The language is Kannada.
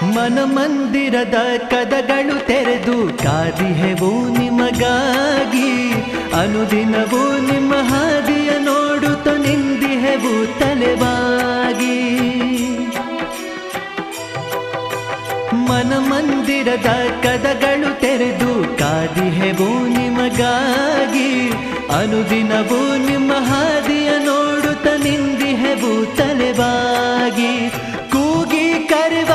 ಮನ ಮಂದಿರದ ಕದಗಳು ತೆರೆದು ಕಾದಿಹೆವು ನಿಮಗಾಗಿ. ಅನುದಿನವೂ ನಿಮ್ಮ ಹಾದಿಯ ನೋಡುತ್ತ ನಿಂದಿಹೆವು ತಲೆಬಾಗಿ. ಮನ ಮಂದಿರದ ಕದಗಳು ತೆರೆದು ಕಾದಿಹೆವು ನಿಮಗಾಗಿ. ಅನುದಿನವೂ ನಿಮ್ಮ ಹಾದಿಯ ನೋಡುತ್ತ ನಿಂದಿಹೆವು ತಲೆಬಾಗಿ. ಕೂಗಿ ಕರೆವ